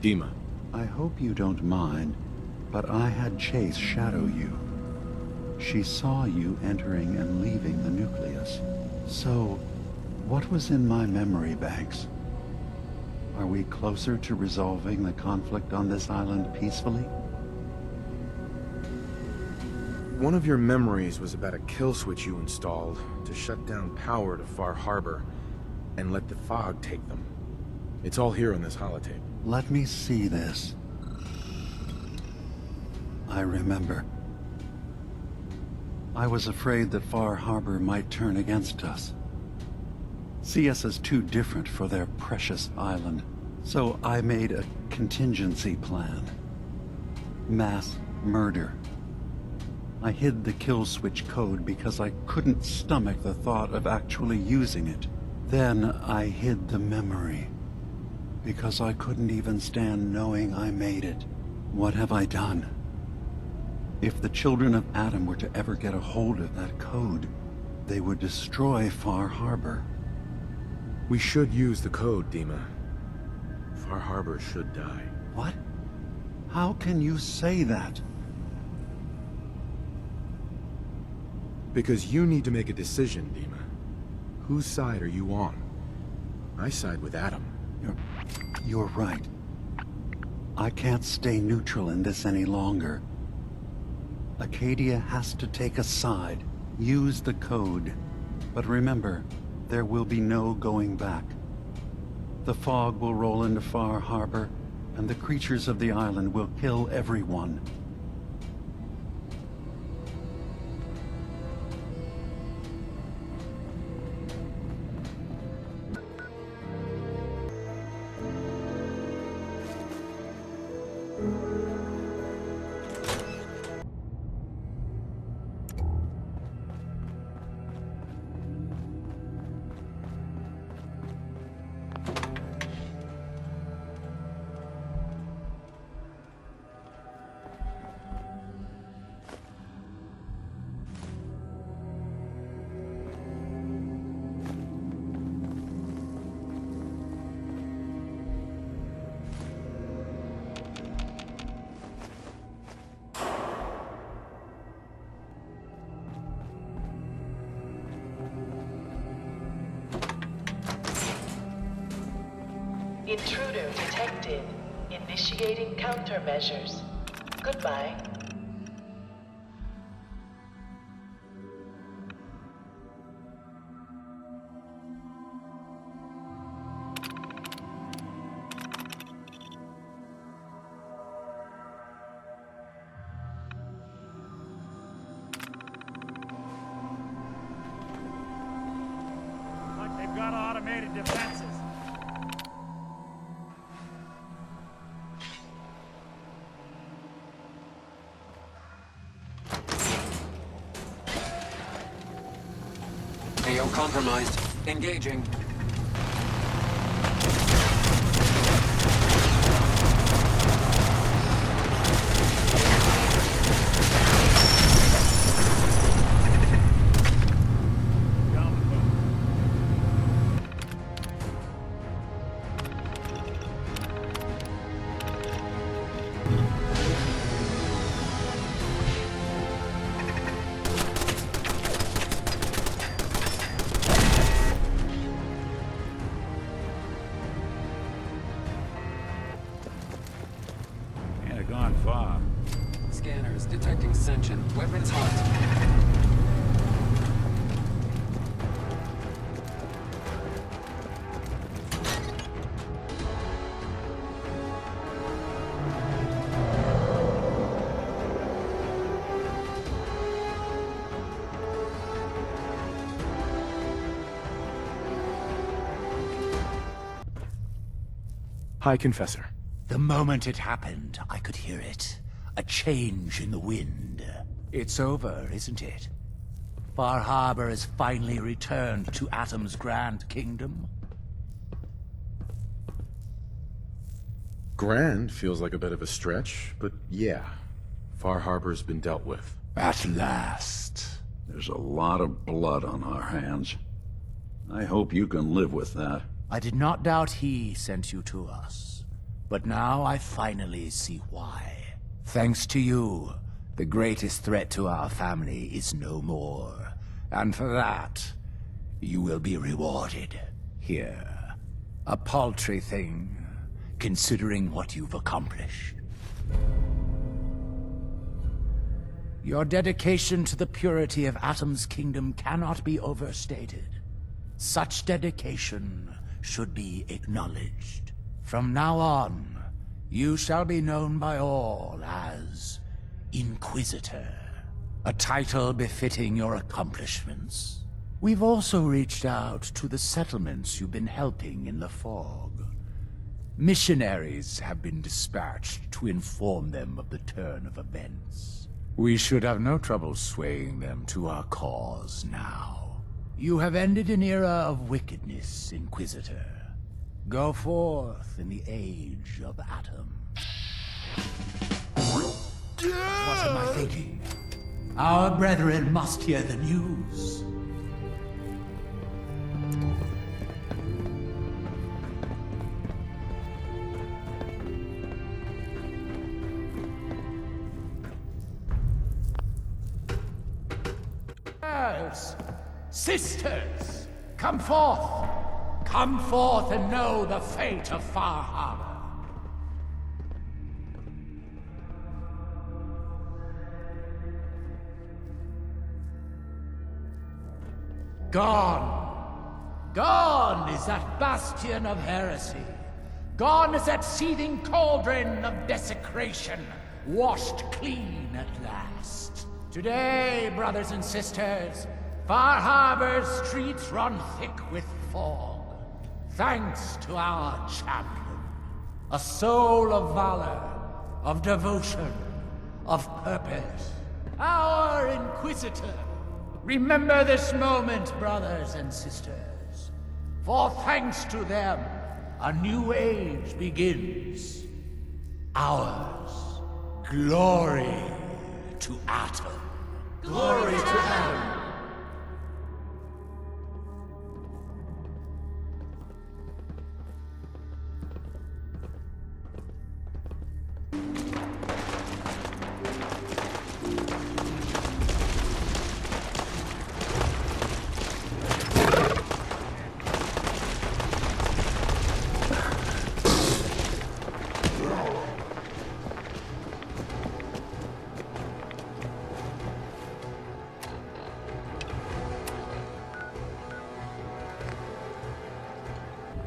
Dima. I hope you don't mind, but I had Chase shadow you. She saw you entering and leaving the Nucleus. So, what was in my memory banks? Are we closer to resolving the conflict on this island peacefully? One of your memories was about a kill switch you installed to shut down power to Far Harbor and let the fog take them. It's all here on this holotape. Let me see this. I remember. I was afraid that Far Harbor might turn against us. See us as too different for their precious island. So I made a contingency plan. Mass murder. I hid the kill switch code because I couldn't stomach the thought of actually using it. Then I hid the memory because I couldn't even stand knowing I made it. What have I done? If the children of Adam were to ever get a hold of that code, they would destroy Far Harbor. We should use the code, Dima. Far Harbor should die. What? How can you say that? Because you need to make a decision, Dima. Whose side are you on? I side with Adam. You're right. I can't stay neutral in this any longer. Acadia has to take a side. Use the code. But remember, there will be no going back. The fog will roll into Far Harbor, and the creatures of the island will kill everyone. Intruder detected. Initiating countermeasures. Goodbye. Like they've got automated defenses. AO compromised. Engaging. Gone far. Scanners detecting sentient. Weapons hot. High Confessor. The moment it happened, I could hear it. A change in the wind. It's over, isn't it? Far Harbor has finally returned to Atom's Grand Kingdom. Grand feels like a bit of a stretch, but yeah. Far Harbor's been dealt with. At last. There's a lot of blood on our hands. I hope you can live with that. I did not doubt he sent you to us. but now I finally see why. Thanks to you, the greatest threat to our family is no more. And for that, you will be rewarded. Here. A paltry thing, considering what you've accomplished. Your dedication to the purity of Atom's kingdom cannot be overstated. Such dedication should be acknowledged. From now on, you shall be known by all as Inquisitor, a title befitting your accomplishments. We've also reached out to the settlements you've been helping in the fog. Missionaries have been dispatched to inform them of the turn of events. We should have no trouble swaying them to our cause now. You have ended an era of wickedness, Inquisitor. Go forth in the age of Atom. What am I thinking? Our brethren must hear the news. Brothers, sisters, come forth. Come forth and know the fate of Far Harbor. Gone. Gone is that bastion of heresy. Gone is that seething cauldron of desecration, washed clean at last. Today, brothers and sisters, Far Harbor's streets run thick with fog. Thanks to our champion, a soul of valor, of devotion, of purpose, our Inquisitor. Remember this moment, brothers and sisters, for thanks to them, a new age begins. Ours. Glory to Atom. Glory to Atom.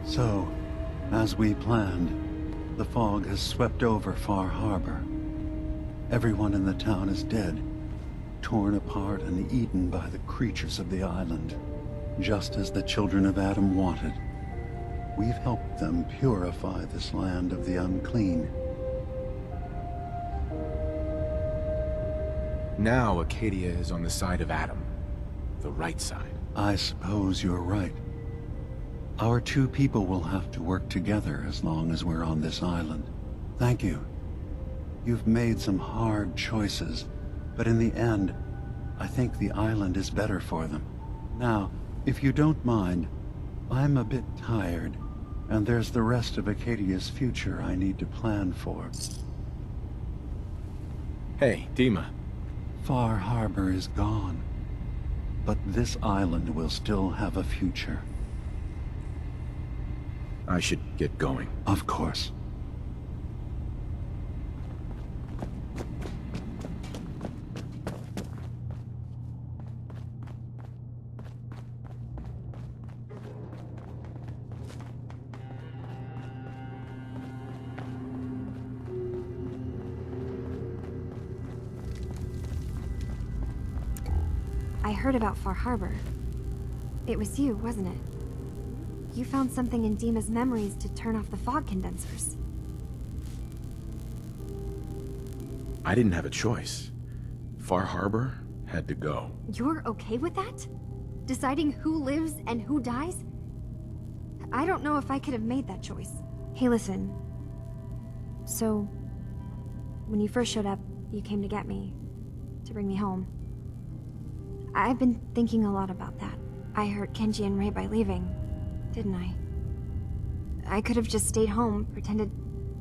So, as we planned, the fog has swept over Far Harbor. Everyone in the town is dead, torn apart and eaten by the creatures of the island, just as the children of Atom wanted. We've helped them purify this land of the unclean. Now Acadia is on the side of Atom. The right side. I suppose you're right. Our two people will have to work together as long as we're on this island. Thank you. You've made some hard choices, but in the end, I think the island is better for them. Now, if you don't mind, I'm a bit tired, and there's the rest of Acadia's future I need to plan for. Hey, Dima. Far Harbor is gone, but this island will still have a future. I should get going. Of course. I heard about Far Harbor. It was you, wasn't it? You found something in Dima's memories to turn off the fog condensers. I didn't have a choice. Far Harbor had to go. You're okay with that? Deciding who lives and who dies? I don't know if I could have made that choice. Hey, listen. So, when you first showed up, you came to get me, to bring me home. I've been thinking a lot about that. I hurt Kenji and Ray by leaving, didn't I? I could have just stayed home, pretended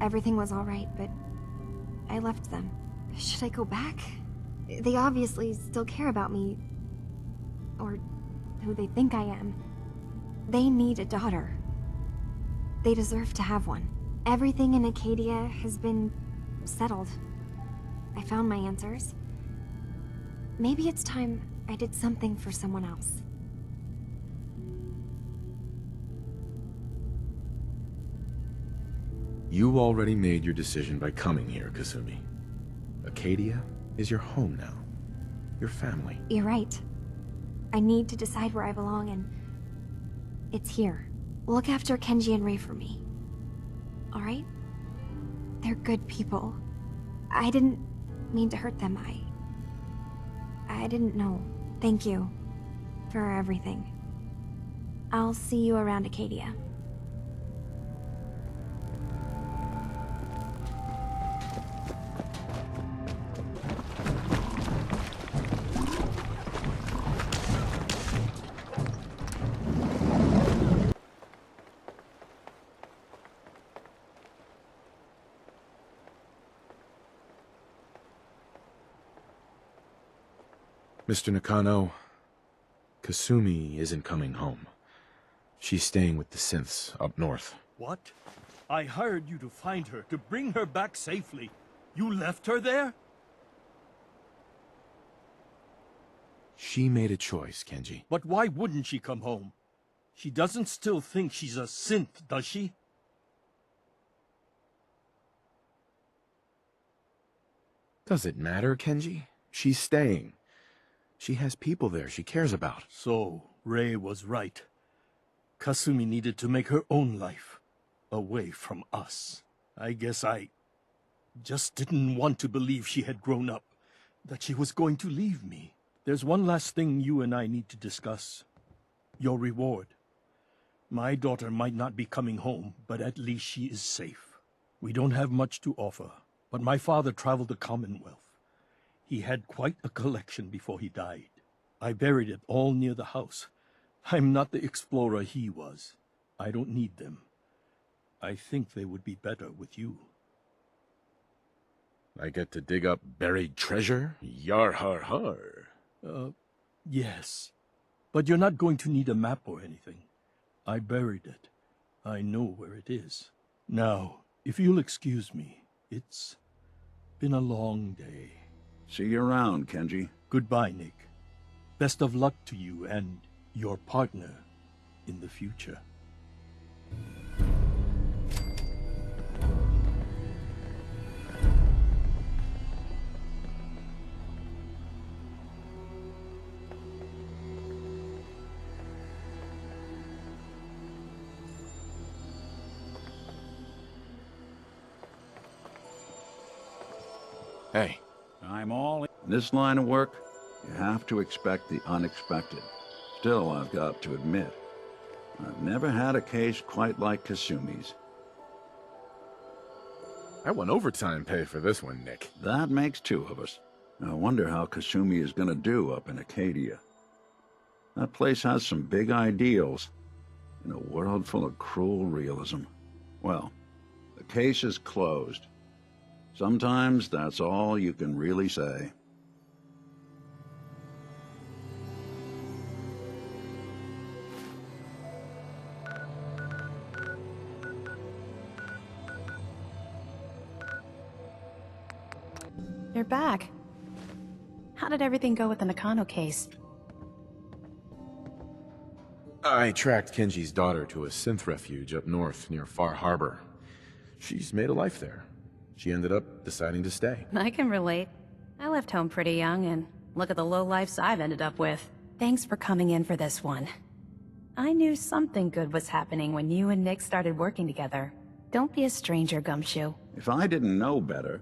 everything was alright, but I left them. Should I go back? They obviously still care about me. Or who they think I am. They need a daughter. They deserve to have one. Everything in Acadia has been settled. I found my answers. Maybe it's time I did something for someone else. You already made your decision by coming here, Kasumi. Acadia is your home now. Your family. You're right. I need to decide where I belong, and it's here. Look after Kenji and Rei for me. Alright? They're good people. I didn't mean to hurt them. I didn't know. Thank you for everything. I'll see you around Acadia. Mr. Nakano, Kasumi isn't coming home. She's staying with the synths up north. What? I hired you to find her, to bring her back safely. You left her there? She made a choice, Kenji. But why wouldn't she come home? She doesn't still think she's a synth, does she? Does it matter, Kenji? She's staying. She has people there she cares about. So, Rei was right. Kasumi needed to make her own life, away from us. I guess I just didn't want to believe she had grown up, that she was going to leave me. There's one last thing you and I need to discuss. Your reward. My daughter might not be coming home, but at least she is safe. We don't have much to offer, but my father traveled the Commonwealth. He had quite a collection before he died. I buried it all near the house. I'm not the explorer he was. I don't need them. I think they would be better with you. I get to dig up buried treasure? Yar har har. Yes. But you're not going to need a map or anything. I buried it. I know where it is. Now, if you'll excuse me, it's been a long day. See you around, Kenji. Goodbye, Nick. Best of luck to you and your partner in the future. Hey. I'm all in. This line of work, you have to expect the unexpected. Still, I've got to admit, I've never had a case quite like Kasumi's. I won overtime pay for this one, Nick. That makes two of us. I wonder how Kasumi is gonna do up in Acadia. That place has some big ideals, in a world full of cruel realism. Well, the case is closed. Sometimes that's all you can really say. You're back. How did everything go with the Nakano case? I tracked Kenji's daughter to a synth refuge up north near Far Harbor. She's made a life there. She ended up deciding to stay. I can relate. I left home pretty young, and look at the low lives I've ended up with. Thanks for coming in for this one. I knew something good was happening when you and Nick started working together. Don't be a stranger, Gumshoe. If I didn't know better,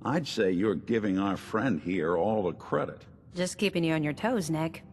I'd say you're giving our friend here all the credit. Just keeping you on your toes, Nick.